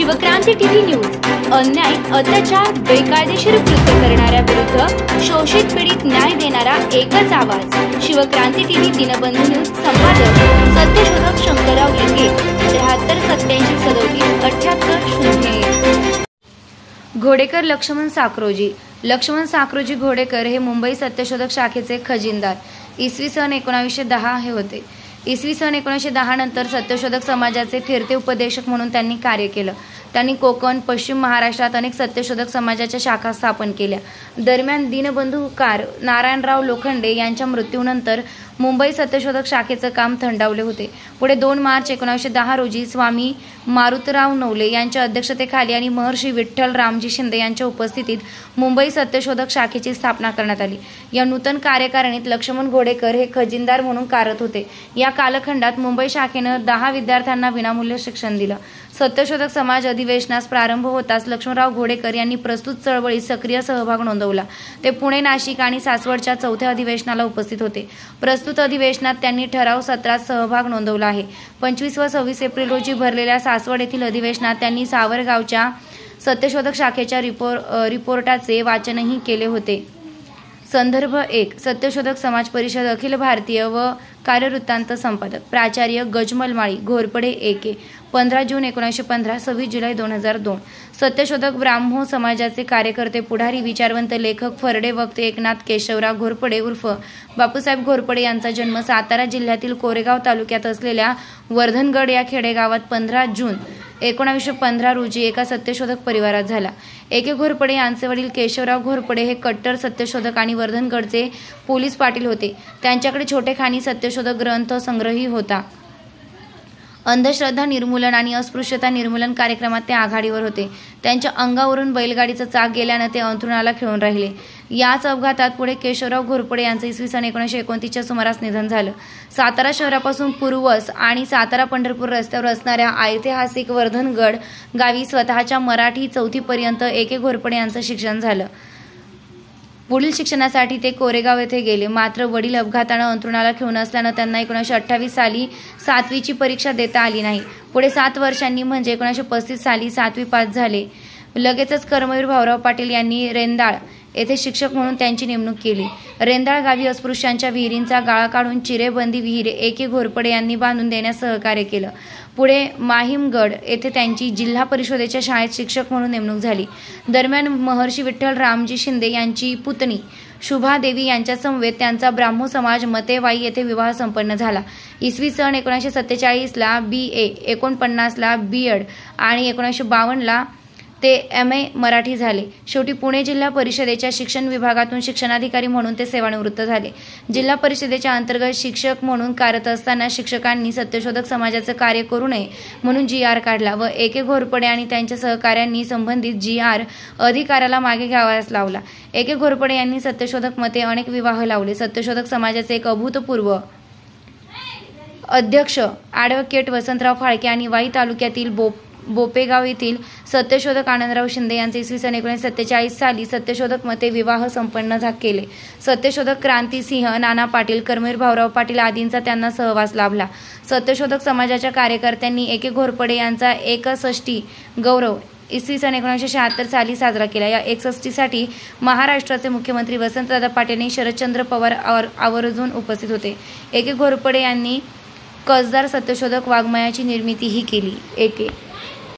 Shivkranti TV news अन्याय, अत्याचार, बेकायदेशीर कृत्य करणाऱ्या विरुद्ध शोषित पीडित न्याय देणारा एकच आवाज। शिवक्रांती टीव्ही दिनबंधू न्यूज संपादक सत्यशोधक शंकरराव लिंगे 7387377880। घोडेकर लक्ष्मण साक्रोजी घोडेकर हे मुंबई सत्यशोधक शाखेचे खजिनदार इसवी सन 1910 हे होते। इसवी सन 1910 नंतर सत्यशोधक समाजाचे फिरते उपदेशक म्हणून त्यांनी कार्य केलं। त्यांनी कोकण, पश्चिम महाराष्ट्रात अनेक सत्यशोधक समाजाच्या शाखा स्थापन केल्या। दरम्यान दीनबंधू कार नारायणराव लोखंडे यांच्या मृत्यूनंतर मुंबई सत्यशोधक शाखेचं काम थंडावले होते। पुढे 2 मार्च 1910 रोजी स्वामी मारुतराव नवले यांच्या अध्यक्षतेखाली आणि महर्षी विठ्ठल रामजी शिंदे यांच्या उपस्थितीत मुंबई सत्यशोधक शाखेची स्थापना करण्यात आली। या नूतन कार्यकारिणीत लक्ष्मण घोडेकर हे खजिनदार म्हणून कार्यरत होते। या कालखंडात मुंबई शाखेनं 10 विद्यार्थ्यांना विनामूल्य शिक्षण दिलं। सत्यशोधक समाज अधिवेशनास प्रारंभ होताच लक्ष्मणराव घोडेकर यांनी प्रस्तुत चळवळीत सक्रिय सहभाग नोंदवला। ते पुणे, नाशिक आणि सासवडच्या 4थ्या अधिवेशनाला उपस्थित होते। प्रस्तुत अधिवेशनात त्यांनी ठराव सत्रात सहभाग नोंदवला आहे। 25 व 26 एप्रिल रोजी भरलेल्या सासवड येथील अधिवेशनात त्यांनी सावरगावच्या सत्यशोधक शाखेच्या रिपोर्टाचे वाचनही केले होते। संदर्भ 1 सत्यशोधक समाज परिषद अखिल भारतीय व कार्यवृत्तांत संपादक प्राचार्य गजमल माळी घोरपडे AK 15 जून 1915 26 जुलै 2002। सत्यशोधक ब्राह्मो समाजाचे कार्यकर्ते, पुढारी, विचारवंत, लेखक, फरडे वक्ते एकनाथ केशवराव घोरपडे उर्फ बापूसाहेब घोरपडे यांचा जन्म सातारा जिल्ह्यातील कोरेगाव तालुक्यात असलेल्या वर्धनगड या खेडेगावात 15 जून 1915 रोजी एका सत्यशोधक परिवारात झाला। AK घोरपडे यांचे वडील केशवराव घोरपडे हे कट्टर सत्यशोधक आणि वर्धनगडचे पोलीस पाटील होते। त्यांच्याकडे छोटेखानी सत्यशोधक ग्रंथ संग्रही होता। अंधश्रद्धा निर्मूलन आणि अस्पृश्यता निर्मूलन कार्यक्रमात ते आघाडीवर होते। त्यांच्या अंगावरून बैलगाडीचं चाक गेल्यानं ते अंथरुणाला खिळून राहिले। याच अपघातात पुढे केशवराव घोरपडे यांचं इसवी सन 1929च्या सुमारास निधन झालं। सातारा शहरापासून पूर्वस आणि सातारा-पंढरपूर रस्त्यावर असणाऱ्या ऐतिहासिक वर्धनगड गावी स्वतःच्या मराठी 4थी पर्यंत AK घोरपडे यांचं शिक्षण झालं। पुढील शिक्षणासाठी ते कोरेगाव येथे गेले, मात्र वडील अपघातानं अंथरुणाला खिळून असल्यानं त्यांना 1928 साली 7वीची परीक्षा देता आली नाही। पुढे 7 वर्षांनी म्हणजे 1935 साली 7वी पास झाले। लगेचच कर्मवीर भाऊराव पाटील यांनी रेंदाळ येथे शिक्षक म्हणून त्यांची नेमणूक केली। रेंदाळ गावी अस्पृश्यांच्या विहिरींचा गाळा काढून चिरेबंदी विहीर AK घोरपडे यांनी बांधून देण्यास सहकार्य केलं। पुढे माहीमगड येथे त्यांची जिल्हा परिषदेच्या शाळेत शिक्षक म्हणून नेमणूक झाली। दरम्यान महर्षी विठ्ठल रामजी शिंदे यांची पुतणी शुभादेवी यांच्या समवेत त्यांचा ब्राह्मो समाज मतेवाई येथे विवाह संपन्न झाला। इसवी सन 1947 ला BA, 49 ला B.Ed आणि 1952 ला ते MA मराठी झाले। शेवटी पुणे जिल्हा परिषदेच्या शिक्षण विभागातून शिक्षणाधिकारी म्हणून ते सेवानिवृत्त झाले। जिल्हा परिषदेच्या अंतर्गत शिक्षक म्हणून कार्यरत असताना शिक्षकांनी सत्यशोधक समाजाचे कार्य करू नये म्हणून GR काढला व AK घोरपडे आणि त्यांच्या सहकाऱ्यांनी संबंधित GR अधिकाऱ्याला मागे घ्यावयास लावला। AK घोरपडे यांनी सत्यशोधक मते अनेक विवाह लावले। सत्यशोधक समाजाचे एक अभूतपूर्व अध्यक्ष ॲडव्होकेट वसंतराव फाळके आणि वाई तालुक्यातील बोपेगाव येथील सत्यशोधक आनंदराव शिंदे यांचे इसवी सन 1947 साली सत्यशोधक मते विवाह संपन्न केले। सत्यशोधक क्रांतिसिंह, नाना पाटील, कर्मवीर भाऊराव पाटील आदींचा त्यांना सहवास लाभला। सत्यशोधक समाजाच्या कार्यकर्त्यांनी AK घोरपडे यांचा 61 गौरव इसवी सन 1976 साली साजरा केला। या 61साठी महाराष्ट्राचे मुख्यमंत्री वसंतदादा पाटील आणि शरदचंद्र पवार आवर्जून उपस्थित होते। AK घोरपडे यांनी कसदार सत्यशोधक वाङ्मयाची निर्मितीही केली। AK